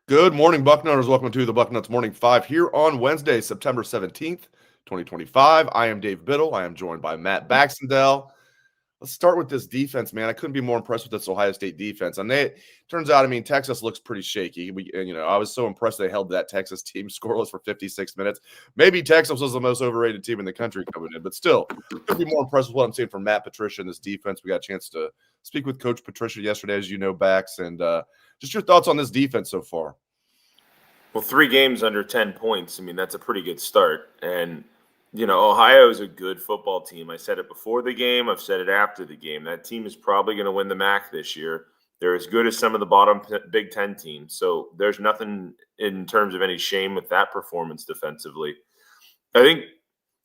Good morning, Bucknutters. Welcome to the Bucknuts Morning 5 here on Wednesday, September 17th, 2025. I am Dave Biddle. I am joined by Matt Baxendell. Let's start with this defense, man. I couldn't be more impressed with this Ohio State defense. And turns out, Texas looks pretty shaky. I was so impressed they held that Texas team scoreless for 56 minutes. Maybe Texas was the most overrated team in the country coming in, but still, couldn't be more impressed with what I'm seeing from Matt Patricia and this defense. We got a chance to speak with Coach Patricia yesterday, as you know, Bax, and just your thoughts on this defense so far. Well, 3 games under 10 points. That's a pretty good start. And, Ohio is a good football team. I said it before the game. I've said it after the game. That team is probably going to win the MAC this year. They're as good as some of the bottom Big Ten teams. So there's nothing in terms of any shame with that performance defensively. I think,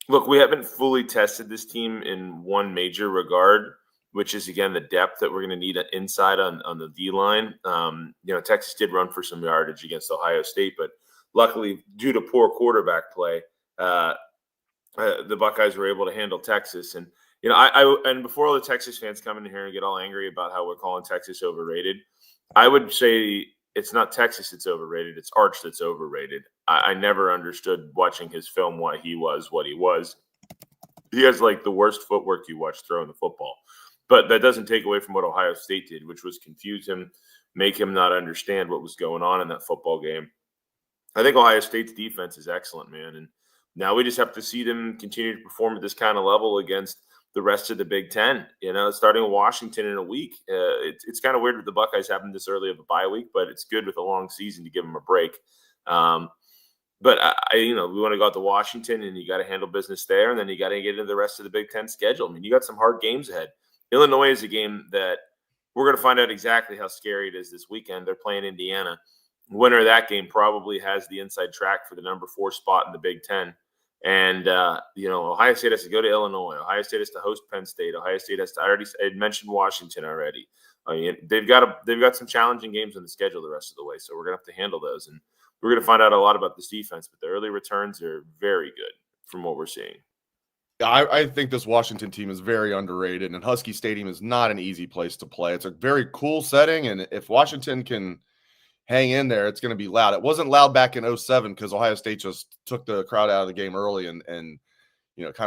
look, we haven't fully tested this team in one major regard, which is, again, the depth that we're going to need inside on the D-line. Texas did run for some yardage against Ohio State, but luckily, due to poor quarterback play, the Buckeyes were able to handle Texas. And, and before all the Texas fans come in here and get all angry about how we're calling Texas overrated, I would say it's not Texas that's overrated. It's Arch that's overrated. I never understood watching his film why he was what he was. He has, the worst footwork you watch throwing the football. But that doesn't take away from what Ohio State did, which was confuse him, make him not understand what was going on in that football game. I think Ohio State's defense is excellent, man. And now we just have to see them continue to perform at this kind of level against the rest of the Big Ten. Starting with Washington in a week. It's kind of weird with the Buckeyes having this early of a bye week, but it's good with a long season to give them a break. But we want to go out to Washington, and you got to handle business there, and then you got to get into the rest of the Big Ten schedule. You got some hard games ahead. Illinois is a game that we're going to find out exactly how scary it is this weekend. They're playing Indiana. Winner of that game probably has the inside track for the number 4 spot in the Big Ten. And, Ohio State has to go to Illinois. Ohio State has to host Penn State. Ohio State has to – I had mentioned Washington already. They've got some challenging games on the schedule the rest of the way, so we're going to have to handle those. And we're going to find out a lot about this defense, but the early returns are very good from what we're seeing. I think this Washington team is very underrated, and Husky Stadium is not an easy place to play. It's a very cool setting, and if Washington can hang in there, it's going to be loud. It wasn't loud back in 2007 because Ohio State just took the crowd out of the game early and kind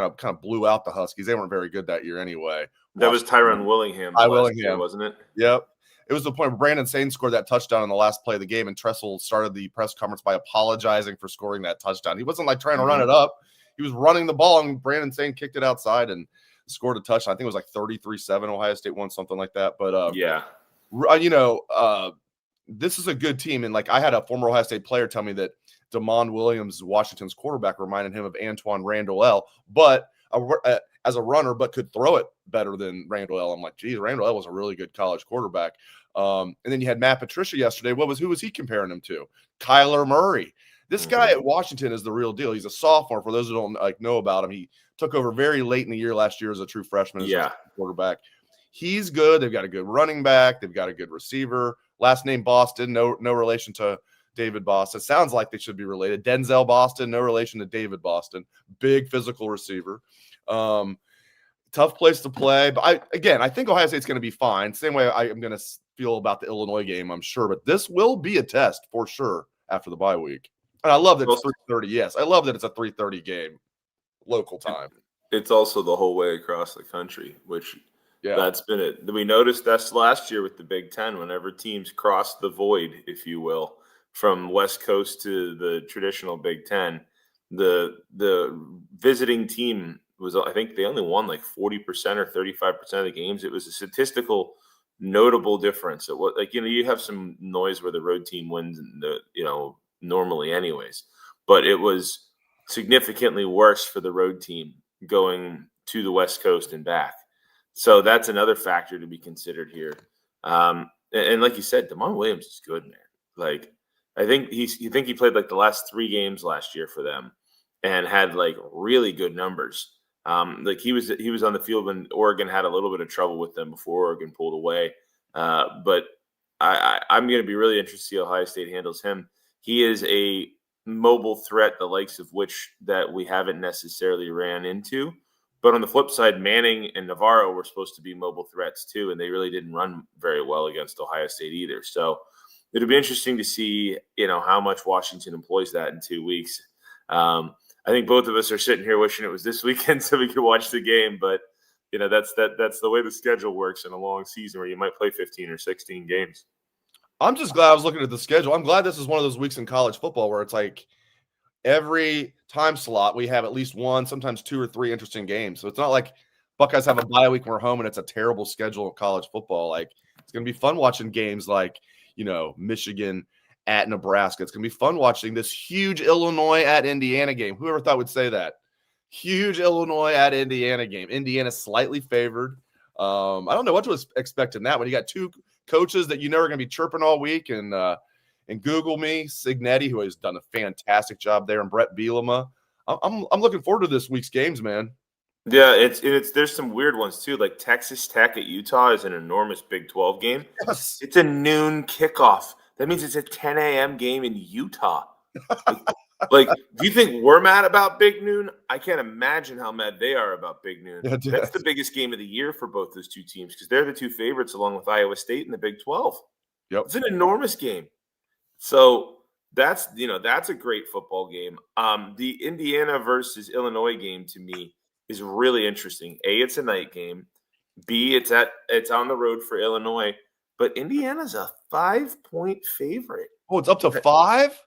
of blew out the Huskies. They weren't very good that year anyway. That was Tyrone Willingham, wasn't it? Yep. It was the point where Brandon Sain scored that touchdown in the last play of the game, and Tressel started the press conference by apologizing for scoring that touchdown. He wasn't trying to run it up. He was running the ball, and Brandon Sain kicked it outside and scored a touchdown. I think it was 33-7. Ohio State won, something like that. But this is a good team. And I had a former Ohio State player tell me that Damon Williams, Washington's quarterback, reminded him of Antoine Randall, but as a runner, but could throw it better than Randall. I'm like, geez, Randall was a really good college quarterback. And then you had Matt Patricia yesterday. Who was he comparing him to? Kyler Murray. This guy at Washington is the real deal. He's a sophomore. For those who don't know about him, he took over very late in the year last year as a true freshman as a quarterback. He's good. They've got a good running back. They've got a good receiver. Last name Boston, no relation to David Boston. It sounds like they should be related. Denzel Boston, no relation to David Boston. Big physical receiver. Tough place to play. But I think Ohio State's going to be fine. Same way I'm going to feel about the Illinois game, I'm sure. But this will be a test for sure after the bye week. And I love that it's 3:30. Yes, I love that it's a 3:30 game, local time. It's also the whole way across the country, which that's been it. We noticed that's last year with the Big Ten. Whenever teams crossed the void, if you will, from West Coast to the traditional Big Ten, the visiting team was, I think they only won 40% or 35% of the games. It was a statistical notable difference. It was you have some noise where the road team wins and normally anyways, but it was significantly worse for the road team going to the West Coast and back. So that's another factor to be considered here. And like you said, Damon Williams is good, man. I think he played the last 3 games last year for them and had really good numbers. He was on the field when Oregon had a little bit of trouble with them before Oregon pulled away. But I'm going to be really interested to see how Ohio State handles him. He is a mobile threat, the likes of which that we haven't necessarily ran into. But on the flip side, Manning and Navarro were supposed to be mobile threats too, and they really didn't run very well against Ohio State either. So, it'll be interesting to see, how much Washington employs that in 2 weeks. I think both of us are sitting here wishing it was this weekend so we could watch the game, but that's the way the schedule works in a long season where you might play 15 or 16 games. I'm just glad I was looking at the schedule. I'm glad this is one of those weeks in college football where it's like every time slot we have at least one, sometimes 2 or 3 interesting games. So it's not like Buckeyes have a bye week and we're home and it's a terrible schedule of college football. Like, it's going to be fun watching games like, Michigan at Nebraska. It's going to be fun watching this huge Illinois at Indiana game. Whoever thought would say that? Huge Illinois at Indiana game. Indiana slightly favored. I don't know what to expect in that when you got 2 coaches that you know are going to be chirping all week, and Google me, Signetti, who has done a fantastic job there, and Brett Bielema. I'm looking forward to this week's games, man. Yeah, it's there's some weird ones too. Like Texas Tech at Utah is an enormous Big 12 game. Yes. It's a noon kickoff. That means it's a 10 a.m. game in Utah. Like, do you think we're mad about Big Noon? I can't imagine how mad they are about Big Noon. Yeah, that's the biggest game of the year for both those 2 teams because they're the 2 favorites along with Iowa State in the Big 12. Yep. It's an enormous game. So that's a great football game. The Indiana versus Illinois game to me is really interesting. A, it's a night game. B, it's on the road for Illinois. But Indiana's a 5-point favorite. Oh, it's up to 5?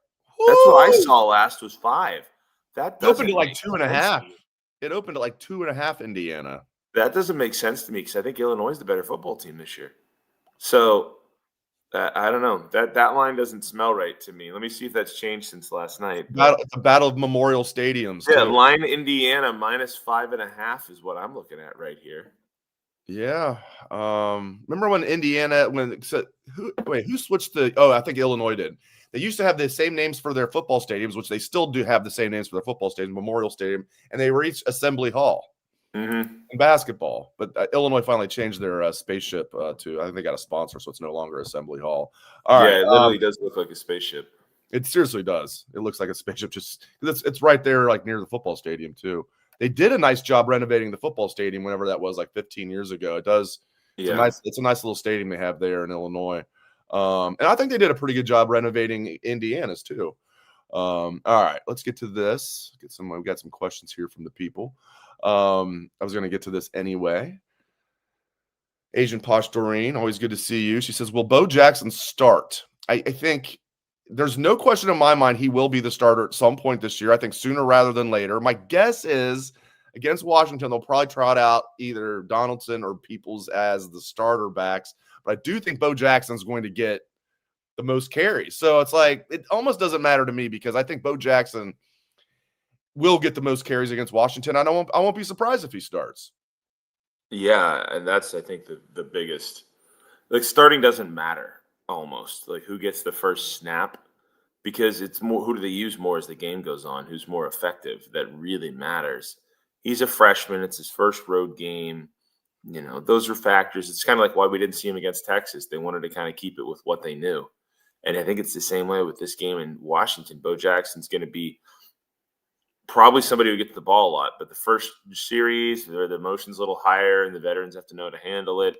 That's what I saw last was 5. That opened at like 2.5. It opened at like 2.5 Indiana. That doesn't make sense to me because I think Illinois is the better football team this year. So I don't know. That line doesn't smell right to me. Let me see if that's changed since last night. It's a battle of Memorial Stadiums. Yeah, line Indiana -5.5 is what I'm looking at right here. Yeah. Remember when Indiana who switched I think Illinois did. They used to have the same names for their football stadiums, which they still do have the same names for their football stadium, Memorial Stadium, and they reached Assembly Hall in basketball. But Illinois finally changed their spaceship to, I think they got a sponsor, so it's no longer Assembly Hall. All right. It literally does look like a spaceship. It seriously does. It looks like a spaceship. Just it's right there, like near the football stadium too. They did a nice job renovating the football stadium whenever that was, like 15 years ago. It does. Yeah. It's a nice little stadium they have there in Illinois. And I think they did a pretty good job renovating Indiana's too. All right, let's get to this. We got some questions here from the people. I was going to get to this anyway. Asian Posh Doreen, always good to see you. She says, will Bo Jackson start? I think there's no question in my mind he will be the starter at some point this year. I think sooner rather than later. My guess is against Washington, they'll probably trot out either Donaldson or Peoples as the starter backs. But I do think Bo Jackson's going to get the most carries. So it's like it almost doesn't matter to me because I think Bo Jackson will get the most carries against Washington. I won't be surprised if he starts. Yeah, and that's I think the biggest. Like starting doesn't matter almost. Like who gets the first snap because it's more who do they use more as the game goes on, who's more effective that really matters. He's a freshman, it's his first road game. Those are factors. It's kind of like why we didn't see him against Texas. They wanted to kind of keep it with what they knew. And I think it's the same way with this game in Washington. Bo Jackson's going to be probably somebody who gets the ball a lot. But the first series, the emotion's a little higher, and the veterans have to know how to handle it,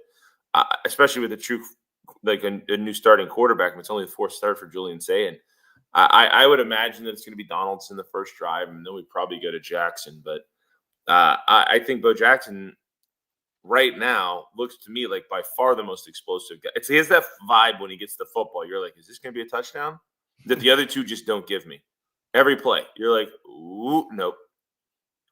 especially with a new starting quarterback. It's only the 4th start for Julian Sayin. I would imagine that it's going to be Donaldson the first drive, and then we probably go to Jackson. But I think Bo Jackson – right now looks to me like by far the most explosive guy. He has that vibe when he gets the football. You're like, is this going to be a touchdown? That the other 2 just don't give me. Every play, you're like, ooh, nope.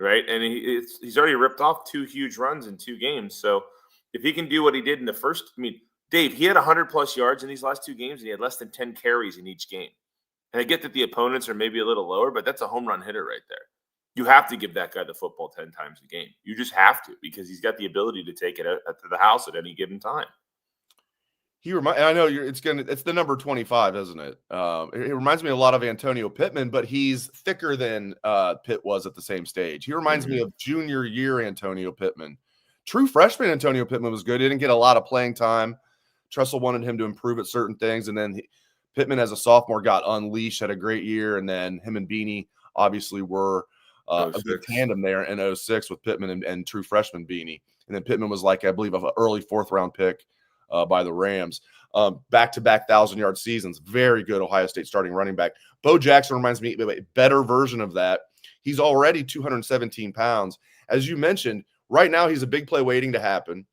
Right? And he's already ripped off 2 huge runs in 2 games. So if he can do what he did in the first, Dave, he had 100+ yards in these last 2 games, and he had less than 10 carries in each game. And I get that the opponents are maybe a little lower, but that's a home run hitter right there. You have to give that guy the football 10 times a game. You just have to because he's got the ability to take it to the house at any given time. I know it's the number 25, isn't it? It reminds me a lot of Antonio Pittman, but he's thicker than Pitt was at the same stage. He reminds me of junior year Antonio Pittman. True freshman Antonio Pittman was good. He didn't get a lot of playing time. Tressel wanted him to improve at certain things, and then Pittman as a sophomore got unleashed, had a great year, and then him and Beanie obviously were a good tandem there in 06 with Pittman and true freshman Beanie. And then Pittman was like, I believe, an early 4th round pick by the Rams. Back-to-back 1,000-yard seasons. Very good Ohio State starting running back. Bo Jackson reminds me of a better version of that. He's already 217 pounds. As you mentioned, right now he's a big play waiting to happen.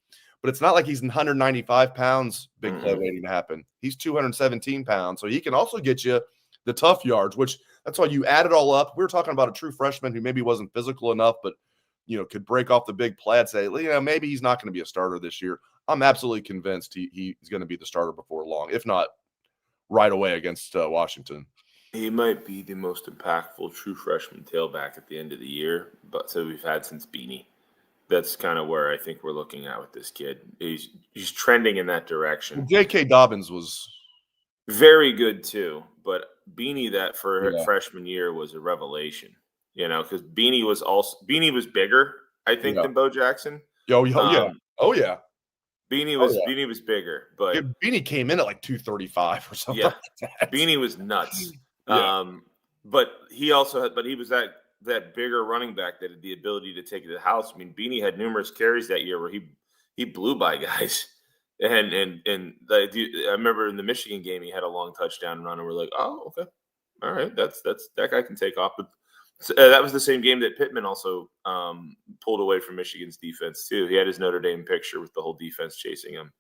But it's not like he's 195 pounds, big play waiting to happen. He's 217 pounds. So he can also get you the tough yards, which that's why you add it all up. We were talking about a true freshman who maybe wasn't physical enough, but, could break off the big play. I'd say, maybe he's not going to be a starter this year. I'm absolutely convinced he's going to be the starter before long, if not right away against Washington. He might be the most impactful true freshman tailback at the end of the year, but so we've had since Beanie. That's kind of where I think we're looking at with this kid. He's trending in that direction. J.K. Dobbins was very good too, but Beanie that for freshman year was a revelation. Because Beanie was bigger, I think, than Bo Jackson. Oh yeah. Beanie was bigger, but Beanie came in at like 235 or something. Yeah, like that. Beanie was nuts. Yeah. But he was that bigger running back that had the ability to take it to the house. I mean, Beanie had numerous carries that year where he blew by guys, and I remember in the Michigan game he had a long touchdown run, and we're like, oh, okay, all right, that's that guy can take off. But that was the same game that Pittman also pulled away from Michigan's defense too. He had his Notre Dame picture with the whole defense chasing him.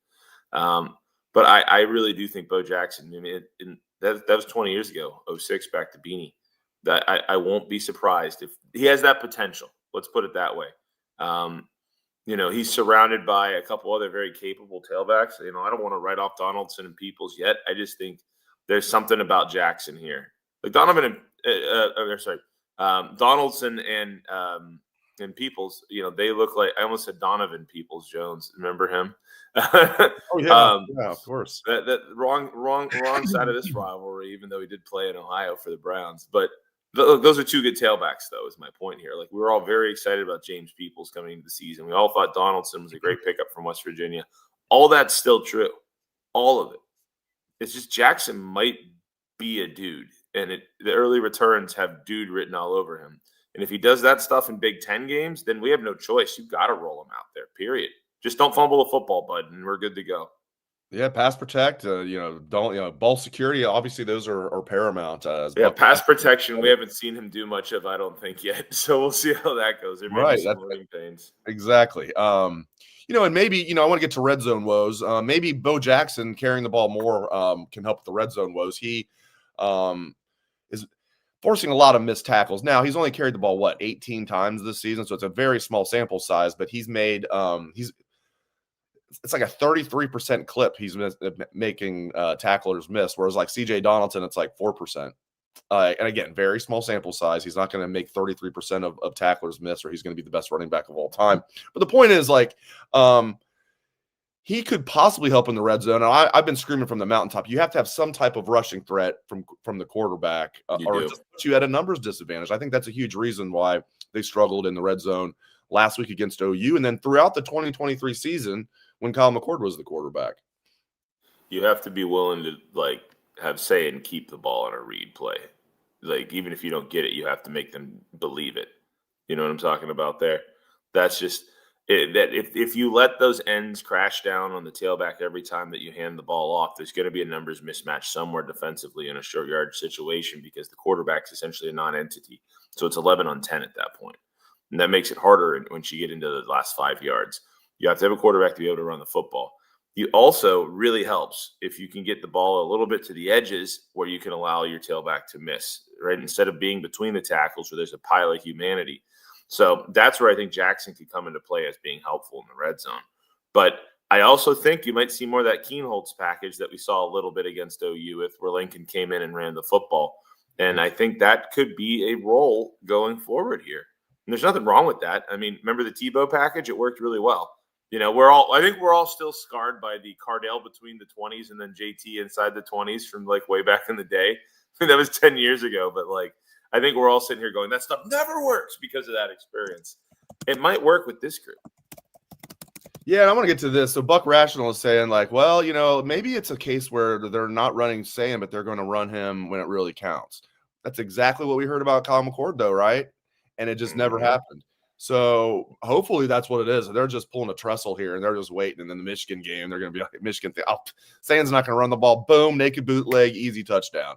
But I really do think Bo Jackson. I mean, that was 20 years ago, 06 back to Beanie. That I won't be surprised if he has that potential. Let's put it that way. He's surrounded by a couple other very capable tailbacks. I don't want to write off Donaldson and Peoples yet. I just think there's something about Jackson here. Like Donaldson and Peoples, they look like, I almost said Donovan Peoples-Jones. Remember him? Oh yeah, of course. That wrong side of this rivalry, even though he did play in Ohio for the Browns. But those are two good tailbacks, though, is my point here. Like, we were all very excited about James Peoples coming into the season. We all thought Donaldson was a great pickup from West Virginia. All that's still true. All of it. It's just Jackson might be a dude. And the early returns have dude written all over him. And if he does that stuff in Big Ten games, then we have no choice. You've got to roll him out there, period. Just don't fumble the football, bud, and we're good to go. Yeah, pass protect, ball security. Obviously, those are paramount. Pass protection. We haven't seen him do much of, I don't think, yet. So we'll see how that goes. There may be some growing pains. Exactly. And maybe, I want to get to red zone woes. Maybe Bo Jackson carrying the ball more can help with the red zone woes. He is forcing a lot of missed tackles. Now, he's only carried the ball, 18 times this season, so it's a very small sample size, but he's made it's like a 33% clip he's making tacklers miss, whereas like CJ Donaldson, it's like 4%. And again, very small sample size. He's not going to make 33% of tacklers miss, or he's going to be the best running back of all time. But the point is, he could possibly help in the red zone. And I've been screaming from the mountaintop, you have to have some type of rushing threat from the quarterback, or just put you at a numbers disadvantage. I think that's a huge reason why they struggled in the red zone last week against OU, and then throughout the 2023 season when Kyle McCord was the quarterback. You have to be willing to have say and keep the ball on a read play. Even if you don't get it, you have to make them believe it. You know what I'm talking about there? That's just that if you let those ends crash down on the tailback every time that you hand the ball off, there's going to be a numbers mismatch somewhere defensively in a short yard situation, because the quarterback's essentially a non-entity. So it's 11 on 10 at that point. And that makes it harder once you get into the last 5 yards. You have to have a quarterback to be able to run the football. You also really helps if you can get the ball a little bit to the edges where you can allow your tailback to miss, right? Instead of being between the tackles where there's a pile of humanity. So that's where I think Jackson could come into play as being helpful in the red zone. But I also think you might see more of that Keenholz package that we saw a little bit against OU with, where Lincoln came in and ran the football. And I think that could be a role going forward here. And there's nothing wrong with that. I mean, remember the Tebow package? It worked really well. I think we're all still scarred by the Cardell between the 20s and then JT inside the 20s from way back in the day. I mean, that was 10 years ago, but I think we're all sitting here going, that stuff never works because of that experience. It might work with this group. Yeah, and I want to get to this. So Buck Rational is saying maybe it's a case where they're not running Sam, but they're going to run him when it really counts. That's exactly what we heard about Kyle McCord, though, right? And it just never happened. So hopefully that's what it is. They're just pulling a trestle here and they're just waiting. And then the Michigan game, they're going to be like, Michigan, Sand's not going to run the ball. Boom, naked bootleg, easy touchdown.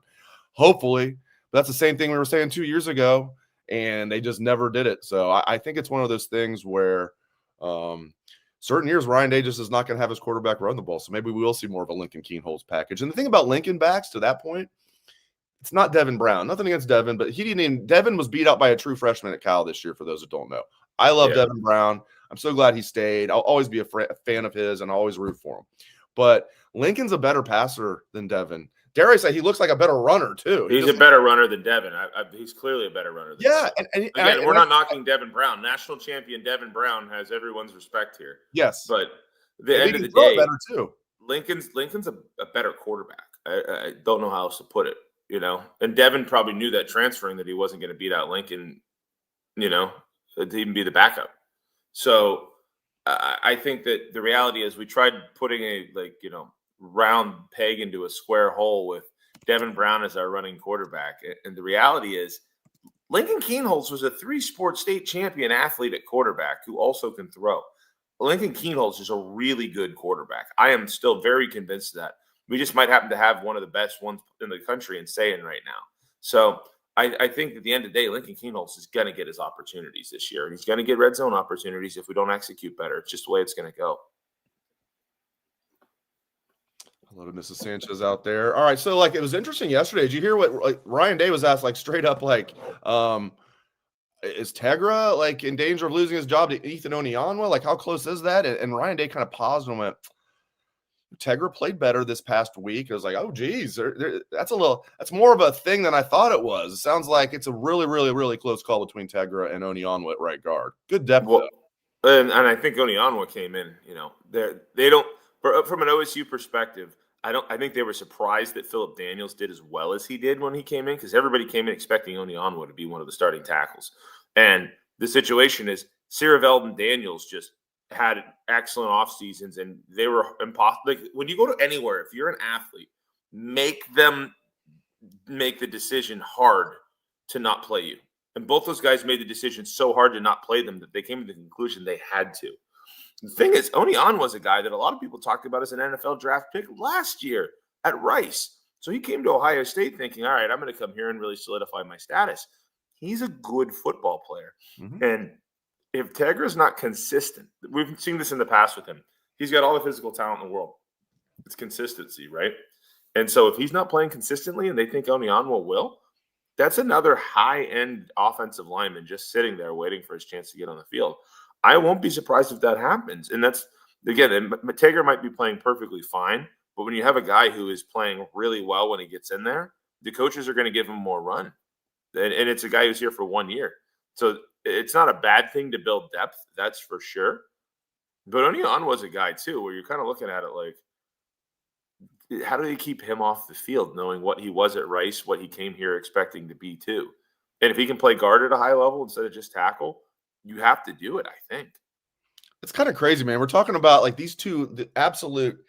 Hopefully. But that's the same thing we were saying 2 years ago, and they just never did it. So I think it's one of those things where certain years Ryan Day just is not going to have his quarterback run the ball. So maybe we will see more of a Lincoln Keenholz package. And the thing about Lincoln backs to that point, it's not Devin Brown. Nothing against Devin, but Devin was beat out by a true freshman at Cal this year, for those that don't know. I love Devin Brown. I'm so glad he stayed. I'll always be a fan of his and I'll always root for him. But Lincoln's a better passer than Devin. Dare I say he looks like a better runner, too. He's a better runner than Devin. He's clearly a better runner than Devin. And we're not knocking Devin Brown. National champion Devin Brown has everyone's respect here. Yes. But at the end of the day, better too. Lincoln's a better quarterback. I don't know how else to put it. And Devin probably knew that transferring that he wasn't going to beat out Lincoln, to even be the backup. So I think that the reality is we tried putting a round peg into a square hole with Devin Brown as our running quarterback. And the reality is Lincoln Keenholz was a 3-sport state champion athlete at quarterback who also can throw. Lincoln Keenholz is a really good quarterback. I am still very convinced of that. We just might happen to have one of the best ones in the country in saying right now. So I think at the end of the day, Lincoln Keenholz is going to get his opportunities this year. He's going to get red zone opportunities if we don't execute better. It's just the way it's going to go. Hello to Mrs. Sanchez out there. All right, so it was interesting yesterday. Did you hear what Ryan Day was asked straight up is Tegra in danger of losing his job to Ethan Onionwa? How close is that? And Ryan Day kind of paused and went, Tegra played better this past week. I was like, oh, geez, that's more of a thing than I thought it was. It sounds like it's a really, really, really close call between Tegra and Onionwa at right guard. Good depth, though. And I think Onionwa came in, they don't, from an OSU perspective, I think they were surprised that Phillip Daniels did as well as he did when he came in, because everybody came in expecting Onionwa to be one of the starting tackles. And the situation is Siravel and Daniels just had excellent off seasons, and they were impossible. When you go to anywhere, if you're an athlete, make them make the decision hard to not play you. And both those guys made the decision so hard to not play them that they came to the conclusion they had to. The thing is, Onionwa was a guy that a lot of people talked about as an NFL draft pick last year at Rice. So he came to Ohio State thinking, all right, I'm going to come here and really solidify my status. He's a good football player. Mm-hmm. And if Tegra's not consistent, we've seen this in the past with him. He's got all the physical talent in the world. It's consistency, right? And so if he's not playing consistently and they think Onionwa will, that's another high-end offensive lineman just sitting there waiting for his chance to get on the field. I won't be surprised if that happens. And that's, again, Tegra might be playing perfectly fine, but when you have a guy who is playing really well when he gets in there, the coaches are going to give him more run. And it's a guy who's here for 1 year. So it's not a bad thing to build depth, that's for sure. But Onionwa was a guy, too, where you're kind of looking at it like, how do they keep him off the field, knowing what he was at Rice, what he came here expecting to be, too? And if he can play guard at a high level instead of just tackle, you have to do it, I think. It's kind of crazy, man. We're talking about these two, the absolute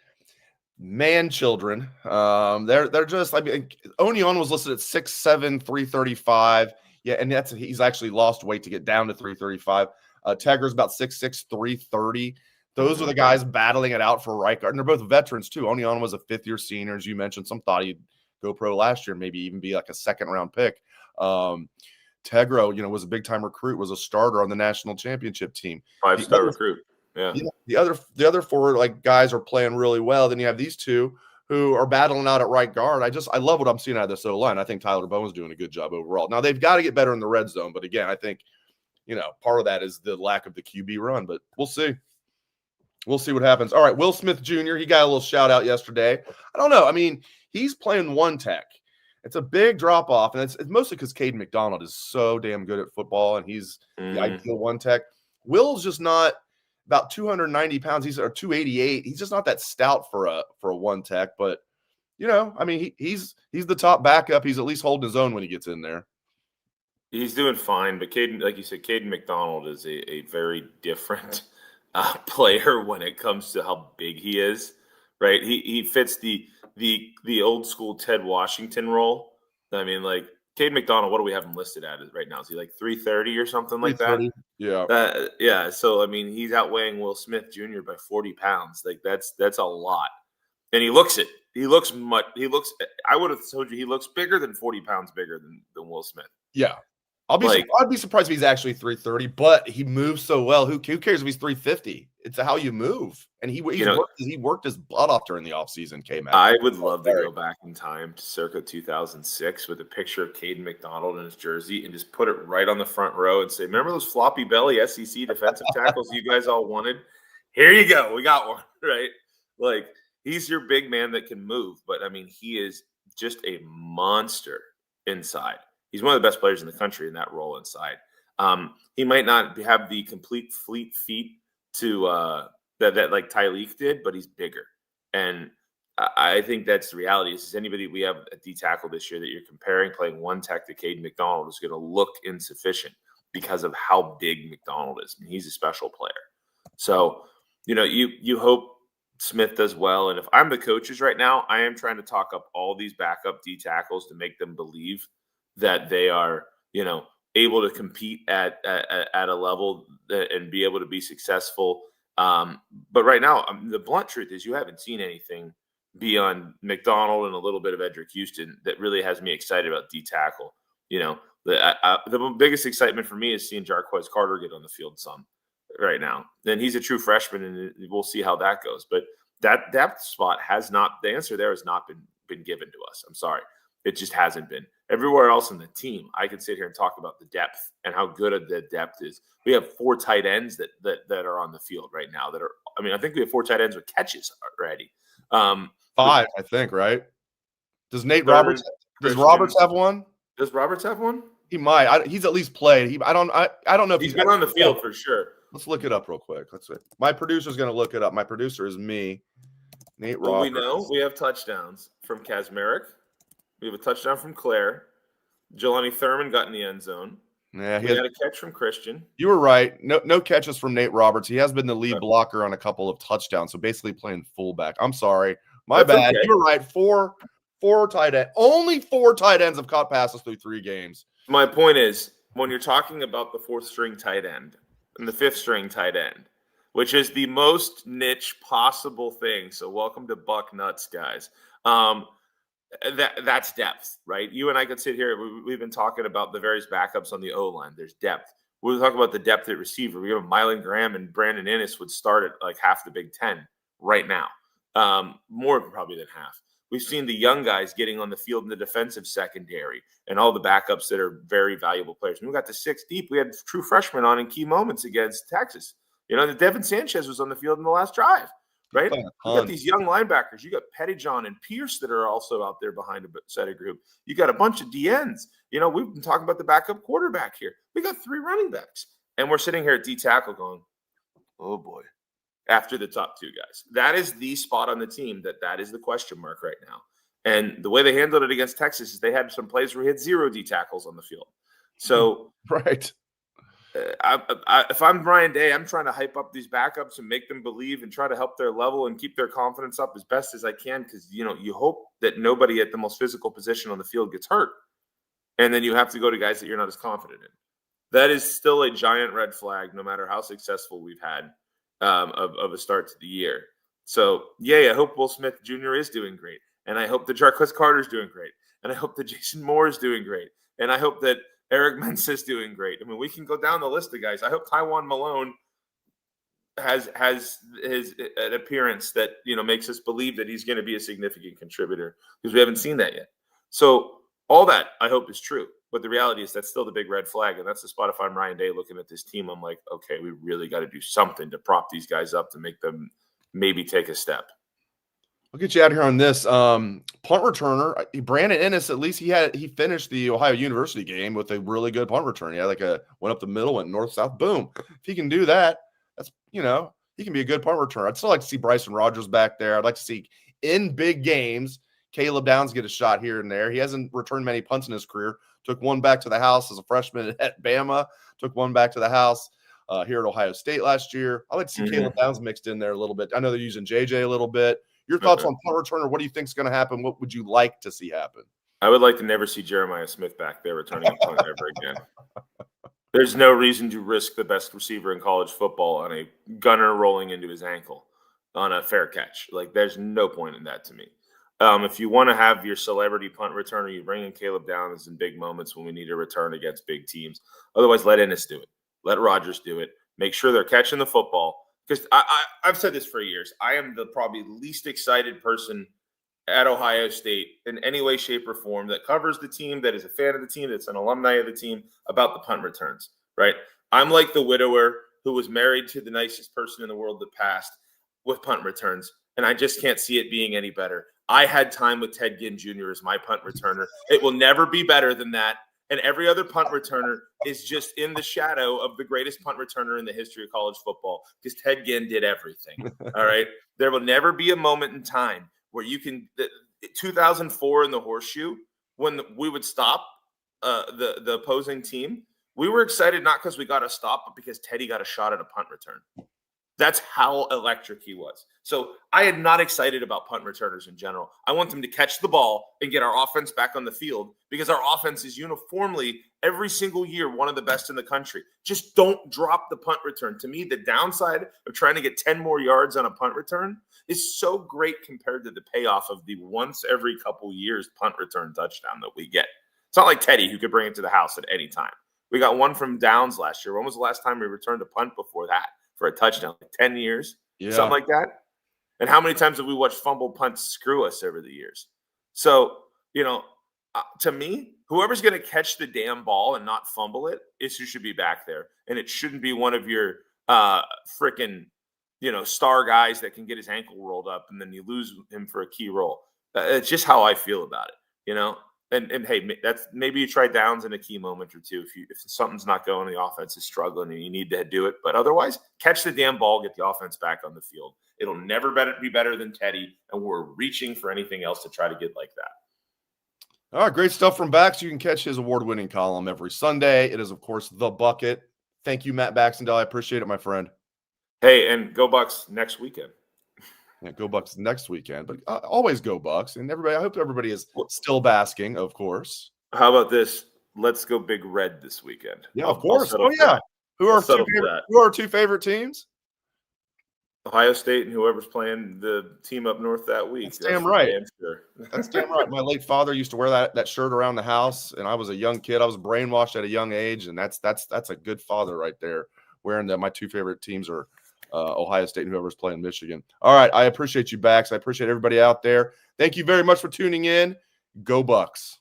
man children. They're just, Onionwa was listed at 6'7", 335. Yeah, and he's actually lost weight to get down to 335. Tegra's about 6'6", 330. Those are the guys battling it out for right guard. And they're both veterans, too. Onionwa was a fifth-year senior, as you mentioned. Some thought he'd go pro last year, maybe even be a second-round pick. Tegra, was a big-time recruit, was a starter on the national championship team. 5-star recruit, yeah. The other four guys are playing really well. Then you have these two who are battling out at right guard. I love what I'm seeing out of this O-line. I think Tyler Bowen's doing a good job overall. Now, they've got to get better in the red zone. But, again, I think, part of that is the lack of the QB run. But we'll see. We'll see what happens. All right, Will Smith Jr., he got a little shout-out yesterday. I don't know. He's playing one tech. It's a big drop-off, and it's mostly because Caden McDonald is so damn good at football, and he's the ideal one tech. Will's just not about 290 pounds. He's 288. He's just not that stout for a one tech. But he's the top backup. He's at least holding his own when he gets in there. He's doing fine, but Caden, like you said, Caden McDonald is a very different player when it comes to how big he is. Right? He fits the old school Ted Washington role. Cade McDonald, what do we have him listed at right now? Is he like 330 or something like that? Yeah. Yeah. So, I mean, he's outweighing Will Smith Jr. by 40 pounds. Like, that's a lot. And he looks it. I would have told you he looks bigger than 40 pounds bigger than Will Smith. Yeah. I'd be surprised if he's actually 330, but he moves so well. Who cares if he's 350? It's how you move. And he worked his butt off during the offseason, K-Mac. I would love to go back in time to circa 2006 with a picture of Caden McDonald in his jersey and just put it right on the front row and say, remember those floppy belly SEC defensive tackles you guys all wanted? Here you go. We got one, right? Like, he's your big man that can move. But, I mean, he is just a monster inside. He's one of the best players in the country in that role inside. He might not have the complete fleet feet to that like Tyleek did, but he's bigger. And I think that's the reality. Is anybody we have at D tackle this year that you're comparing playing one tech to Caden McDonald is going to look insufficient because of how big McDonald is. I mean, he's a special player. So, you hope Smith does well. And if I'm the coaches right now, I am trying to talk up all these backup D tackles to make them believe that they are, able to compete at a level and be able to be successful. But right now, the blunt truth is you haven't seen anything beyond McDonald and a little bit of Edric Houston that really has me excited about D tackle. The biggest excitement for me is seeing Jarquez Carter get on the field some right now. Then he's a true freshman, and we'll see how that goes. But that depth spot the answer there has not been given to us. I'm sorry. It just hasn't been. Everywhere else in the team, I could sit here and talk about the depth and how good the depth is. We have 4 tight ends that are on the field right now I think we have 4 tight ends with catches already. 5, I think, right? Does Roberts have one? Does Roberts have one? He might. He's at least played. I don't know if he's been on the field for sure. Let's look it up real quick. Let's see. My producer's going to look it up. My producer is me. Nate Roberts. We know we have touchdowns from Kazmarek. We have a touchdown from Claire. Jelani Thurman got in the end zone. Yeah, he had a catch from Christian. You were right. No catches from Nate Roberts. He has been the lead blocker on a couple of touchdowns, so basically playing fullback. I'm sorry. That's bad. Okay. You were right. Four tight ends. Only 4 tight ends have caught passes through 3 games. My point is, when you're talking about the 4th string tight end and the 5th string tight end, which is the most niche possible thing. So welcome to Bucknuts, guys. That's depth, right? You and I could sit here. We've been talking about the various backups on the O-line. There's depth. We'll talk about the depth at receiver. We have Mylan Graham and Brandon Ennis would start at like half the Big Ten right now. More probably than half. We've seen the young guys getting on the field in the defensive secondary and all the backups that are very valuable players. And we got the 6 deep. We had true freshmen on in key moments against Texas. The Devin Sanchez was on the field in the last drive. Right? You got these young linebackers. You got Pettyjohn and Pierce that are also out there behind a set of group. You got a bunch of DNs. We've been talking about the backup quarterback here. We got 3 running backs. And we're sitting here at D tackle going, oh boy, after the top 2 guys. That is the spot on the team that is the question mark right now. And the way they handled it against Texas is they had some plays where he had 0 D tackles on the field. So right. If I'm Brian Day, I'm trying to hype up these backups and make them believe and try to help their level and keep their confidence up as best as I can because, you hope that nobody at the most physical position on the field gets hurt. And then you have to go to guys that you're not as confident in. That is still a giant red flag, no matter how successful we've had of a start to the year. So, I hope Will Smith Jr. is doing great. And I hope that Jarquez Carter is doing great. And I hope that Jason Moore is doing great. And I hope that Eric Mensah is doing great. I mean, we can go down the list of guys. I hope Tywan Malone has an appearance that, makes us believe that he's going to be a significant contributor because we haven't seen that yet. So all that I hope is true. But the reality is that's still the big red flag. And that's the spot if I'm Ryan Day looking at this team, I'm like, okay, we really got to do something to prop these guys up to make them maybe take a step. I'll get you out here on this. Punt returner, Brandon Ennis, at least he finished the Ohio University game with a really good punt return. He had went up the middle, went north-south, boom. If he can do that, that's, he can be a good punt returner. I'd still like to see Bryson Rogers back there. I'd like to see in big games, Caleb Downs get a shot here and there. He hasn't returned many punts in his career. Took one back to the house as a freshman at Bama. Took one back to the house here at Ohio State last year. I'd like to see Caleb Downs mixed in there a little bit. I know they're using JJ a little bit. Your thoughts on punt returner? What do you think is going to happen? What would you like to see happen? I would like to never see Jeremiah Smith back there returning a punt ever again. There's no reason to risk the best receiver in college football on a gunner rolling into his ankle on a fair catch. Like, there's no point in that to me. If you want to have your celebrity punt returner, you bring in Caleb Downs in big moments when we need a return against big teams. Otherwise, let Ennis do it. Let Rodgers do it. Make sure they're catching the football. Because I've said this for years. I am the probably least excited person at Ohio State in any way, shape, or form that covers the team, that is a fan of the team, that's an alumni of the team, about the punt returns, right? I'm like the widower who was married to the nicest person in the world that passed with punt returns, and I just can't see it being any better. I had time with Ted Ginn Jr. as my punt returner. It will never be better than that. And every other punt returner is just in the shadow of the greatest punt returner in the history of college football, because Ted Ginn did everything. All right. There will never be a moment in time where you can, 2004 in the horseshoe, when we would stop the opposing team, we were excited not because we got a stop, but because Teddy got a shot at a punt return. That's how electric he was. So I am not excited about punt returners in general. I want them to catch the ball and get our offense back on the field, because our offense is uniformly every single year one of the best in the country. Just don't drop the punt return. To me, the downside of trying to get 10 more yards on a punt return is so great compared to the payoff of the once every couple years punt return touchdown that we get. It's not like Teddy, who could bring it to the house at any time. We got one from Downs last year. When was the last time we returned a punt before that for a touchdown? Like 10 years? Yeah. Something like that? And how many times have we watched fumble punts screw us over the years? So, to me, whoever's going to catch the damn ball and not fumble it is who should be back there. And it shouldn't be one of your freaking, star guys that can get his ankle rolled up and then you lose him for a key role. It's just how I feel about it, And hey, that's maybe you try Downs in a key moment or two if something's not going, the offense is struggling and you need to do it. But otherwise, catch the damn ball, get the offense back on the field. It'll never be better than Teddy, and we're reaching for anything else to try to get like that. All right, great stuff from Bax. You can catch his award-winning column every Sunday. It is, of course, The Bucket. Thank you, Matt Baxendell. I appreciate it, my friend. Hey, and go Bucks next weekend. Yeah, go Bucks next weekend, but always go Bucks. And everybody, I hope everybody is still basking, of course. How about this? Let's go Big Red this weekend. Yeah, of course. Oh, yeah. Who are our two favorite teams? Ohio State and whoever's playing the team up north that week. That's damn right. That's damn right. My late father used to wear that shirt around the house, and I was a young kid. I was brainwashed at a young age, and that's a good father right there, wearing that. My two favorite teams are Ohio State and whoever's playing Michigan. All right. I appreciate you, Bax. I appreciate everybody out there. Thank you very much for tuning in. Go Bucks.